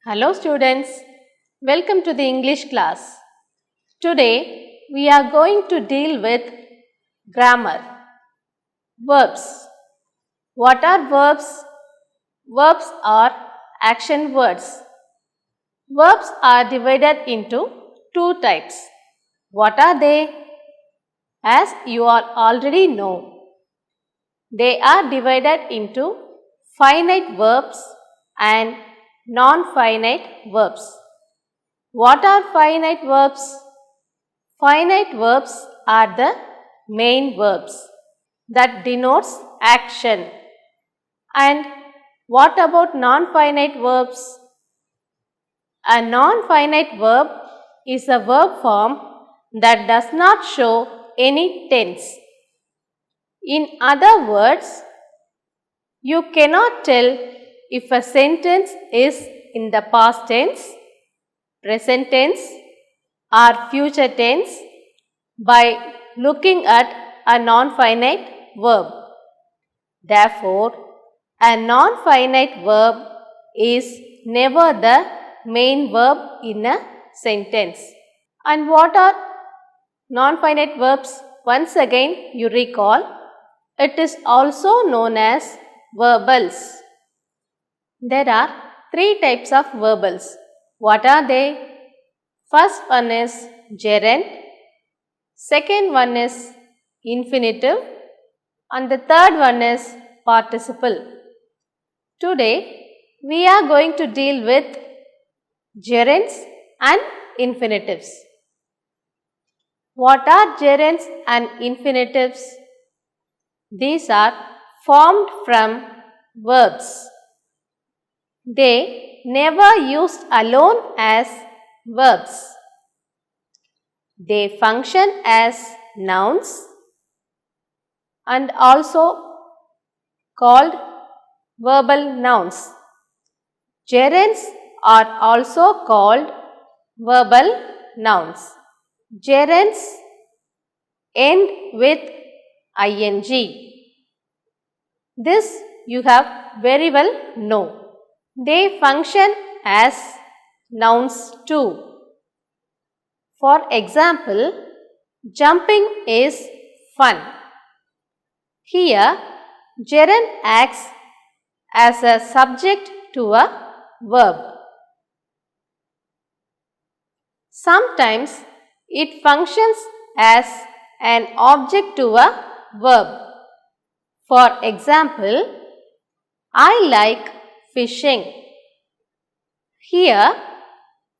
Hello students, welcome to the English class. Today we are going to deal with grammar. Verbs. What are verbs? Verbs are action words. Verbs are divided into two types. What are they? As you all already know, they are divided into finite verbs and non-finite verbs. What are finite verbs? Finite verbs are the main verbs that denotes action. And what about non-finite verbs? A non-finite verb is a verb form that does not show any tense. In other words, you cannot tell if a sentence is in the past tense, present tense or future tense by looking at a non-finite verb. Therefore, a non-finite verb is never the main verb in a sentence. And what are non-finite verbs? Once again, you recall, it is also known as verbals. There are three types of verbals. What are they? First one is gerund, second one is infinitive, and the third one is participle. Today, we are going to deal with gerunds and infinitives. What are gerunds and infinitives? These are formed from verbs. They never used alone as verbs. They function as nouns and also called verbal nouns. Gerunds are also called verbal nouns. Gerunds end with ing. This you have very well know. They function as nouns too. For example, jumping is fun. Here, gerund acts as a subject to a verb. Sometimes it functions as an object to a verb. For example, I like fishing. Here,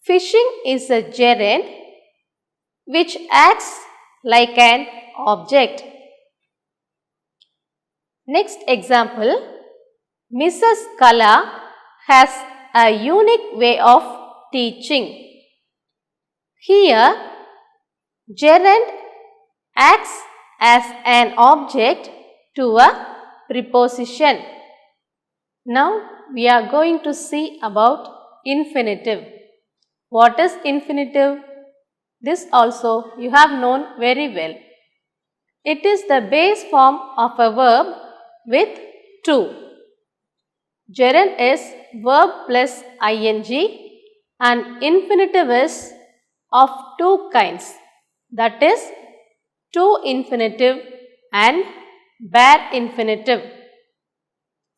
fishing is a gerund which acts like an object. Next example, Mrs. Kala has a unique way of teaching. Here, gerund acts as an object to a preposition. Now, we are going to see about infinitive. What is infinitive? This also you have known very well. It is the base form of a verb with to. Gerund is verb plus ing and infinitive is of two kinds, that is to infinitive and bare infinitive.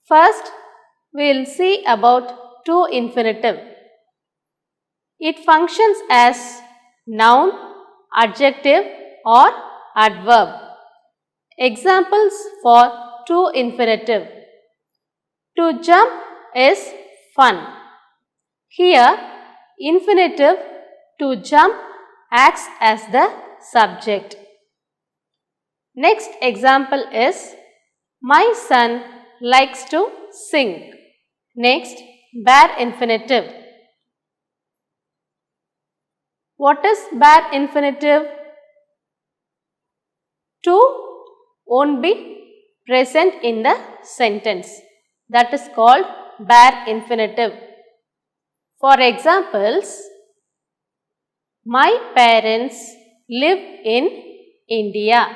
First, we will see about to infinitive. It functions as noun, adjective or adverb. Examples for to infinitive. To jump is fun. Here, infinitive to jump acts as the subject. Next example is my son likes to sing. Next, bare infinitive. What is bare infinitive? To won't be present in the sentence. That is called bare infinitive. For examples, my parents live in India.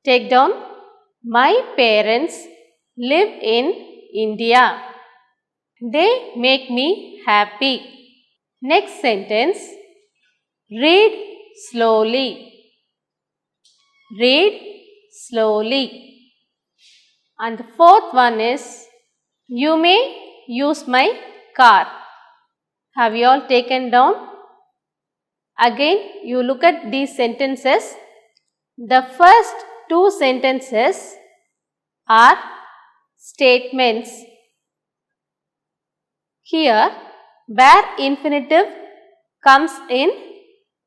Take down, my parents live in India. They make me happy. Next sentence. Read slowly. Read slowly. And the fourth one is, you may use my car. Have you all taken down? Again, you look at these sentences. The first two sentences are statements. Here, bare infinitive comes in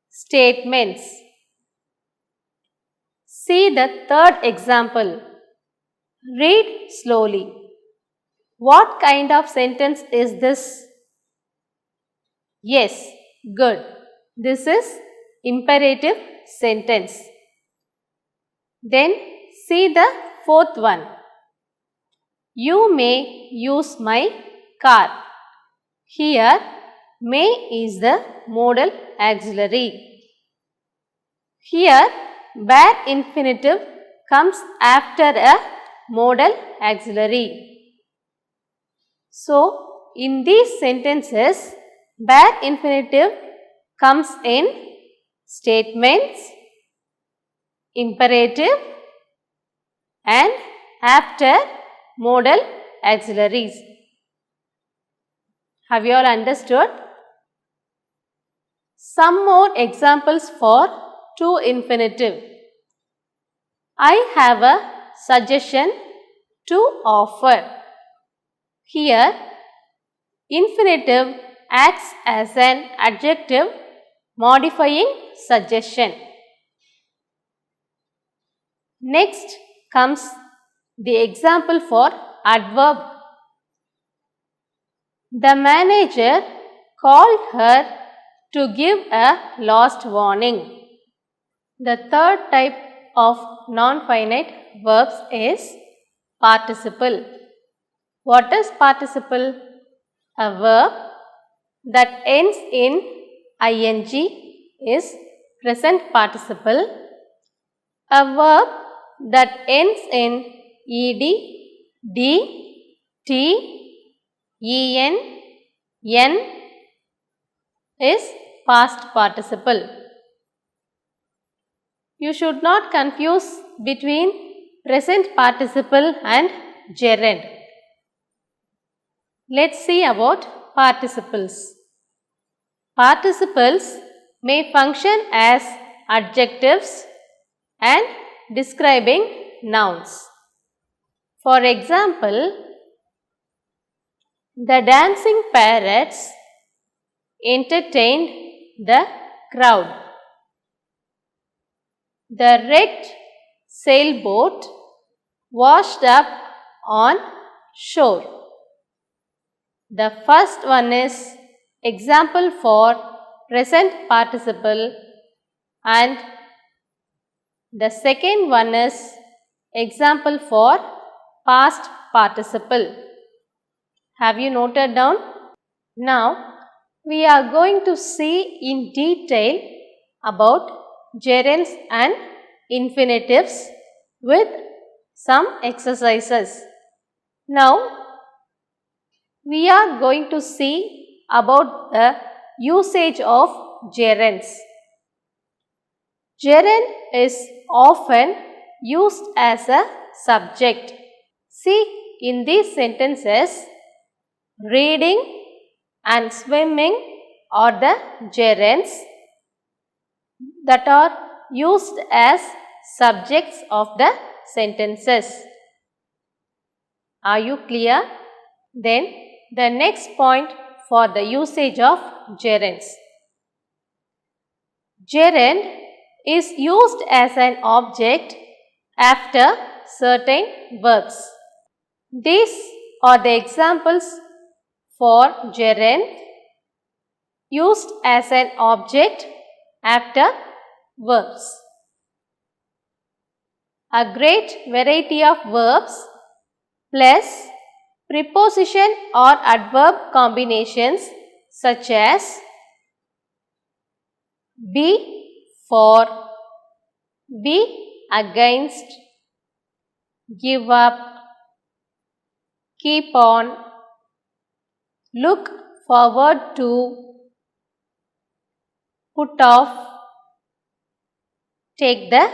statements. See the third example. Read slowly. What kind of sentence is this? Yes, good. This is imperative sentence. Then see the fourth one. You may use my car. Here, may is the modal auxiliary. Here, bare infinitive comes after a modal auxiliary. So, in these sentences, bare infinitive comes in statements, imperative and after modal auxiliaries. Have you all understood? Some more examples for to infinitive. I have a suggestion to offer. Here, infinitive acts as an adjective modifying suggestion. Next comes the example for adverb. The manager called her to give a last warning. The third type of non-finite verbs is participle. What is participle? A verb that ends in ing is present participle. A verb that ends in ed, d, t, en, n is past participle. You should not confuse between present participle and gerund. Let's see about participles. Participles may function as adjectives and describing nouns. For example, the dancing parrots entertained the crowd. The wrecked sailboat washed up on shore. The first one is example for present participle and the second one is example for past participle. Have you noted down? Now, we are going to see in detail about gerunds and infinitives with some exercises. Now, we are going to see about the usage of gerunds. Gerund is often used as a subject. See, in these sentences, reading and swimming are the gerunds that are used as subjects of the sentences. Are you clear? Then the next point for the usage of gerunds. Gerund is used as an object after certain verbs. These are the examples for gerund used as an object after verbs. A great variety of verbs plus preposition or adverb combinations such as be for, be against, give up, keep on, look forward to, put off. Take the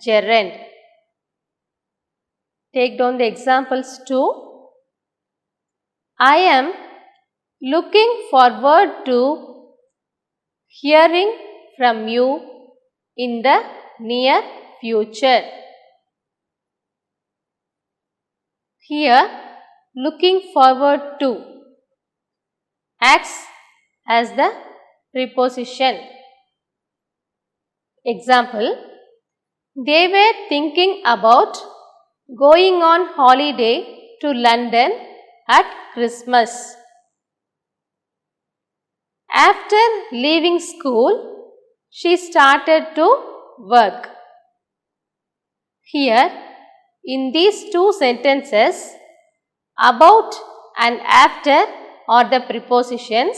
gerund. Take down the examples too. I am looking forward to hearing from you in the near future. Here, looking forward to acts as the preposition. Example, they were thinking about going on holiday to London at Christmas. After leaving school, she started to work. Here, in these two sentences, about and after are the prepositions.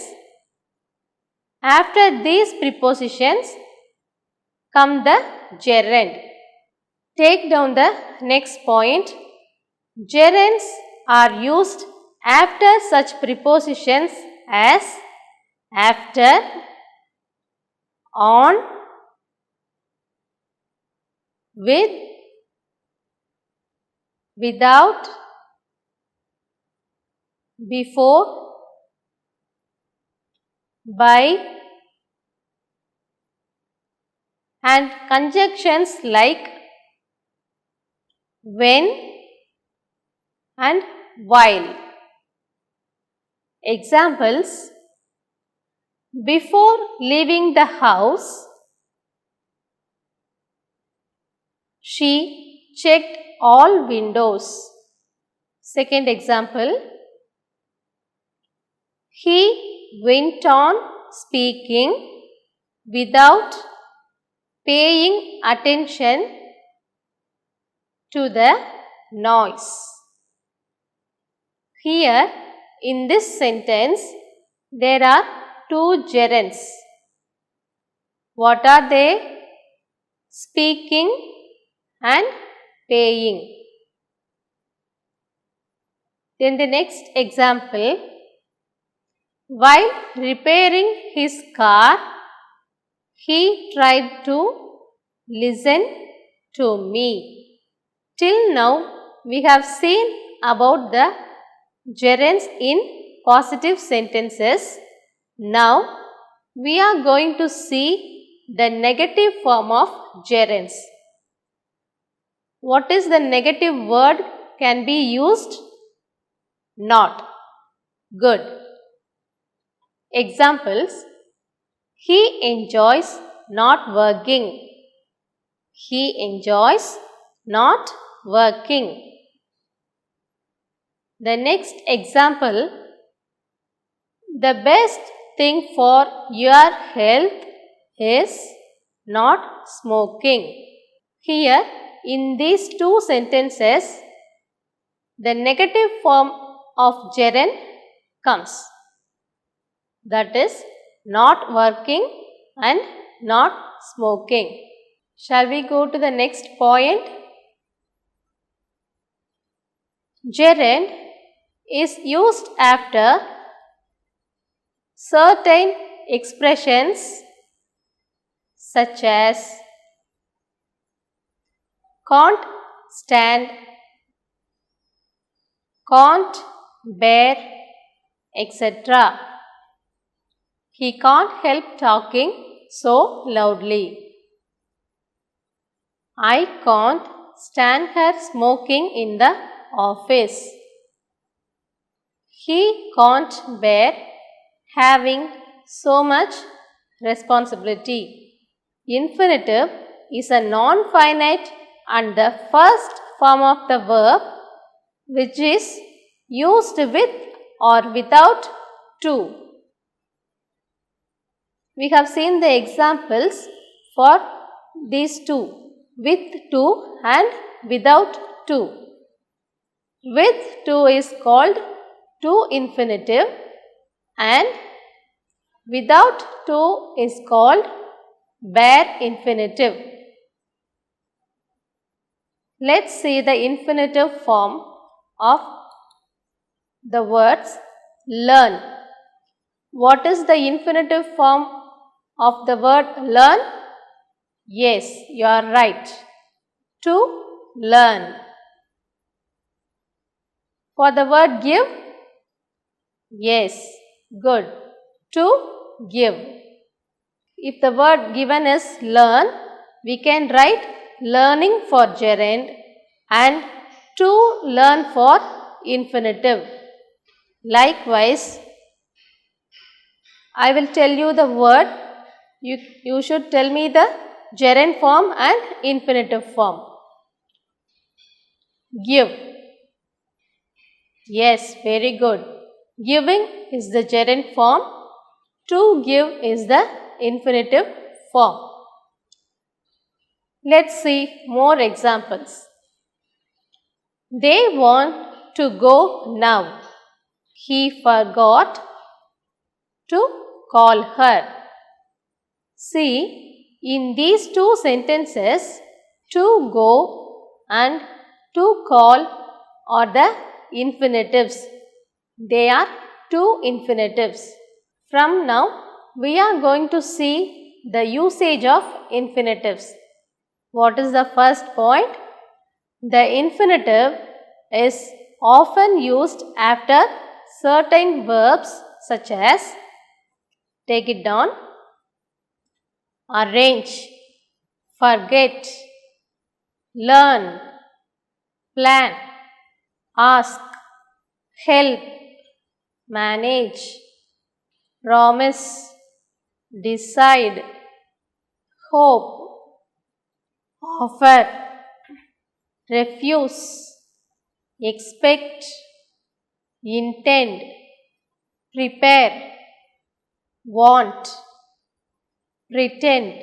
After these prepositions come the gerund. Take down the next point. Gerunds are used after such prepositions as after, on, with, without, before, by, and conjunctions like when and while. Examples, before leaving the house, she checked all windows. Second example, he went on speaking without paying attention to the noise. Here, in this sentence, there are two gerunds. What are they? Speaking and paying. Then the next example, while repairing his car, he tried to listen to me. Till now, we have seen about the gerunds in positive sentences. Now, we are going to see the negative form of gerunds. What is the negative word can be used? Not. Good. Examples, he enjoys not working. He enjoys not working. The next example, the best thing for your health is not smoking. Here, in these two sentences, the negative form of gerund comes. That is, not working and not smoking. Shall we go to the next point? Gerund is used after certain expressions such as can't stand, can't bear, etc. He can't help talking so loudly. I can't stand her smoking in the office. He can't bear having so much responsibility. Infinitive is a non-finite and the first form of the verb which is used with or without to. We have seen the examples for these two, with to and without to. With to is called to infinitive and without to is called bare infinitive. Let's see the infinitive form of the words learn. What is the infinitive form of the word learn? Yes, you are right. To learn. For the word give? Yes, good. To give. If the word given is learn, we can write learning for gerund and to learn for infinitive. Likewise, I will tell you the word. You should tell me the gerund form and infinitive form. Give. Yes, very good. Giving is the gerund form. To give is the infinitive form. Let's see more examples. They want to go now. He forgot to call her. See, in these two sentences, to go and to call are the infinitives. They are two infinitives. From now, we are going to see the usage of infinitives. What is the first point? The infinitive is often used after certain verbs such as, take it down, arrange, forget, learn, plan, ask, help, manage, promise, decide, hope, offer, refuse, expect, intend, prepare, want, pretend,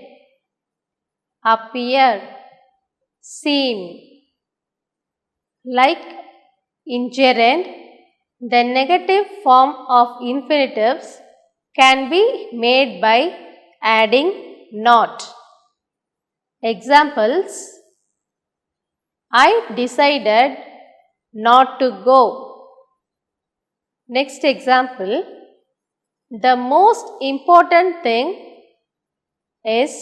appear, seem. Like in gerund, the negative form of infinitives can be made by adding not. Examples: I decided not to go. Next example, the most important thing is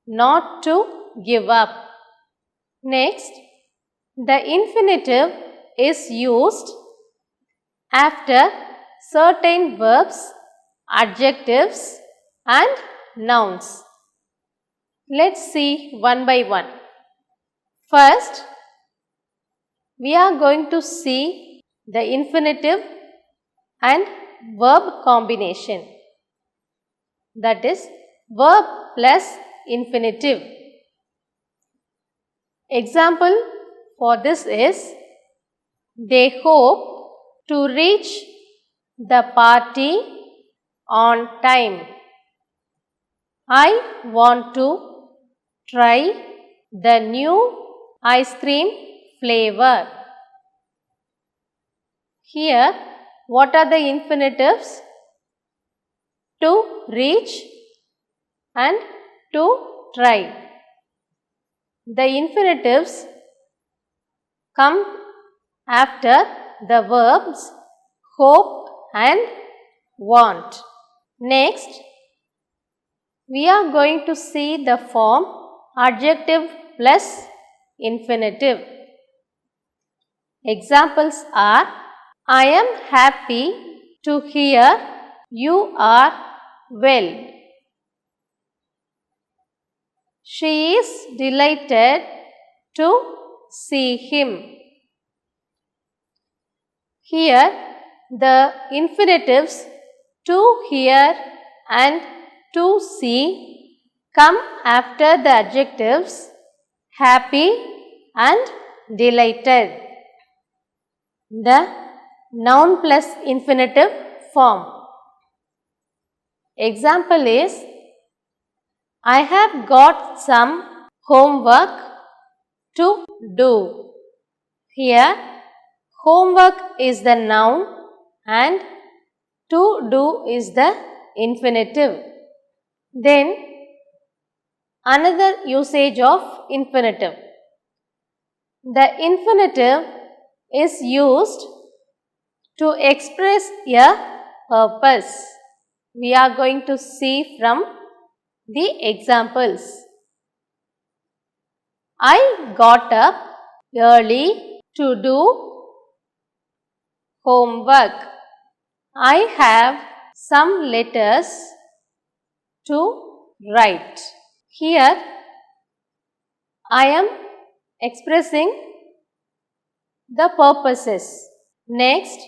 not to give up. Next, the infinitive is used after certain verbs, adjectives and nouns. Let's see one by one. First, we are going to see the infinitive and verb combination. That is, verb plus infinitive. Example for this is, they hope to reach the party on time. I want to try the new ice cream flavor. Here, what are the infinitives? To reach and to try. The infinitives come after the verbs hope and want. Next, we are going to see the form adjective plus infinitive. Examples are, I am happy to hear you are well. She is delighted to see him. Here, the infinitives to hear and to see come after the adjectives happy and delighted. The noun plus infinitive form. Example is, I have got some homework to do. Here, homework is the noun and to do is the infinitive. Then, another usage of infinitive. The infinitive is used to express a purpose. we are going to see from the examples. I got up early to do homework. I have some letters to write. Here I am expressing the purposes. Next,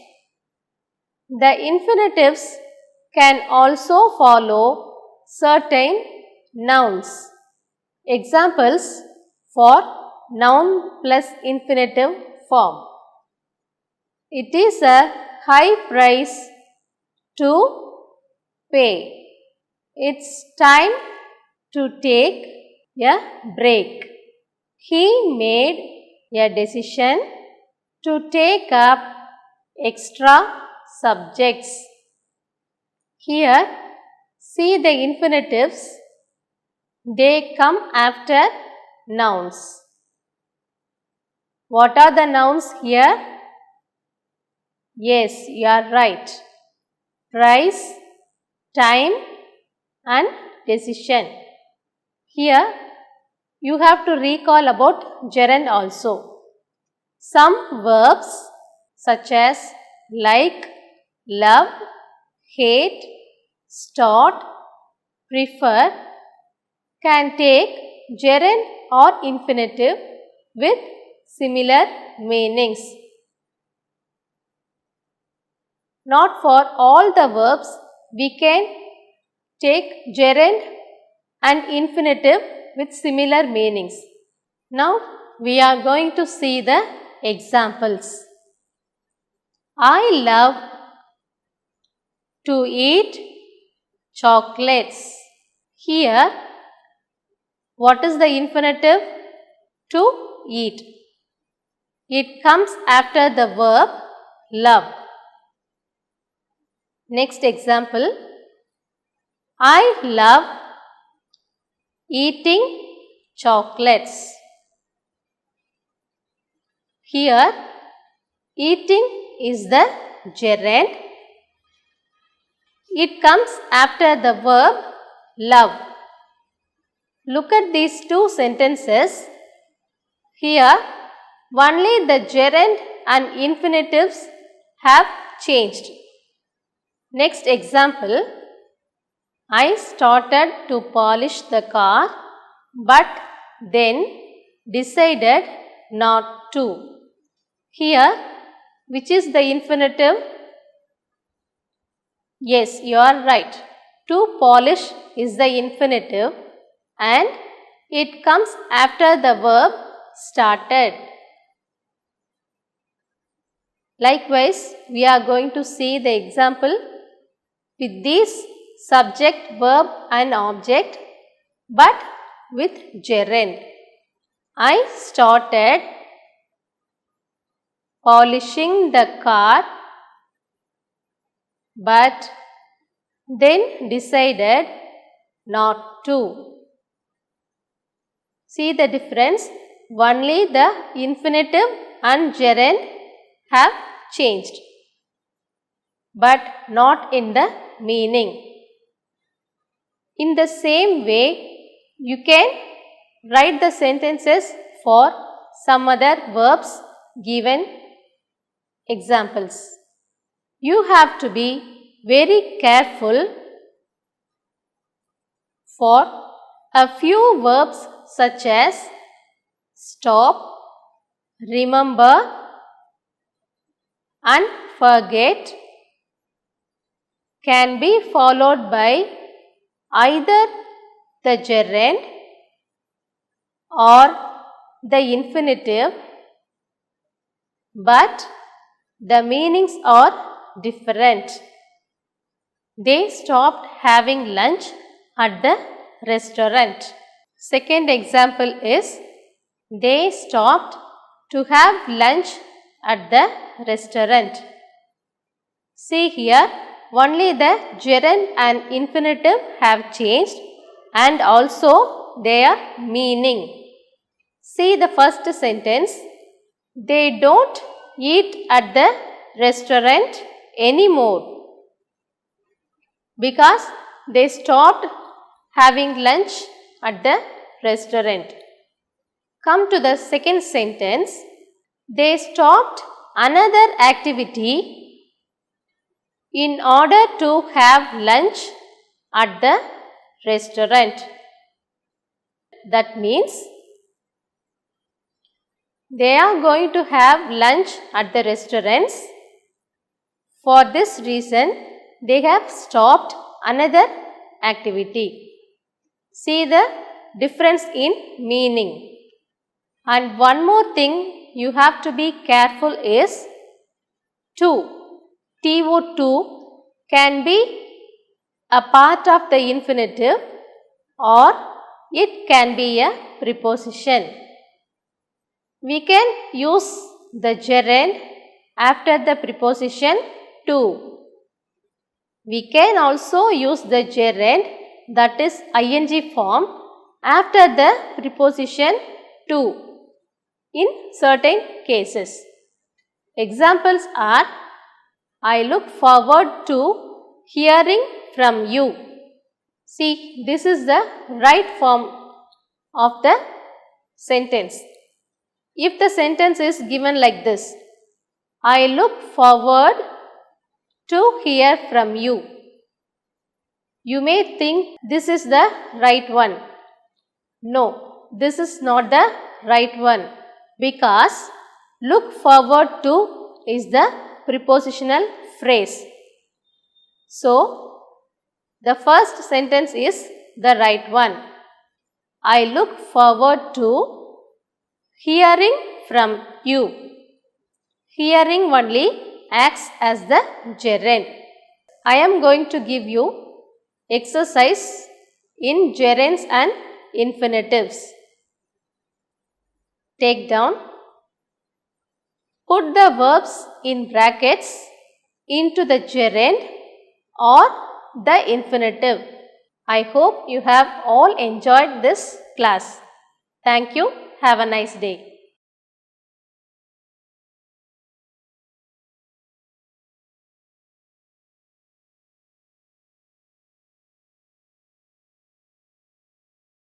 the infinitives can also follow certain nouns. Examples for noun plus infinitive form. It is a high price to pay. It's time to take a break. He made a decision to take up extra subjects. Here, see the infinitives. They come after nouns. What are the nouns here? Yes, you are right. Price, time and decision. Here, you have to recall about gerund also. Some verbs such as like, love, hate, start, prefer can take gerund or infinitive with similar meanings. Not for all the verbs we can take gerund and infinitive with similar meanings. Now we are going to see the examples. I love to eat chocolates. Here, what is the infinitive? To eat. It comes after the verb love. Next example. I love eating chocolates. Here, eating is the gerund. It comes after the verb love. Look at these two sentences. Here, only the gerund and infinitives have changed. Next example. I started to polish the car but then decided not to. Here, which is the infinitive? Yes, you are right. To polish is the infinitive and it comes after the verb started. Likewise, we are going to see the example with these subject, verb and object but with gerund. I started polishing the car but then decided not to. See the difference? Only the infinitive and gerund have changed but not in the meaning. In the same way, you can write the sentences for some other verbs given examples. You have to be very careful for a few verbs such as stop, remember and forget can be followed by either the gerund or the infinitive, but the meanings are different. They stopped having lunch at the restaurant. Second example is they stopped to have lunch at the restaurant. See here, only the gerund and infinitive have changed and also their meaning. See the first sentence. They don't eat at the restaurant anymore. because they stopped having lunch at the restaurant. Come to the second sentence. They stopped another activity in order to have lunch at the restaurant. That means they are going to have lunch at the restaurants. For this reason, they have stopped another activity. See the difference in meaning. And one more thing you have to be careful is to. TO2 can be a part of the infinitive or it can be a preposition. We can use the gerund after the preposition to. We can also use the gerund, that is ing form, after the preposition to in certain cases. Examples are, I look forward to hearing from you. See, this is the right form of the sentence. If the sentence is given like this, I look forward to hear from you. You may think this is the right one. No, this is not the right one, because look forward to is the prepositional phrase. So, the first sentence is the right one. I look forward to hearing from you. Hearing only acts as the gerund. I am going to give you exercise in gerunds and infinitives. Take down. Put the verbs in brackets into the gerund or the infinitive. I hope you have all enjoyed this class. Thank you. Have a nice day.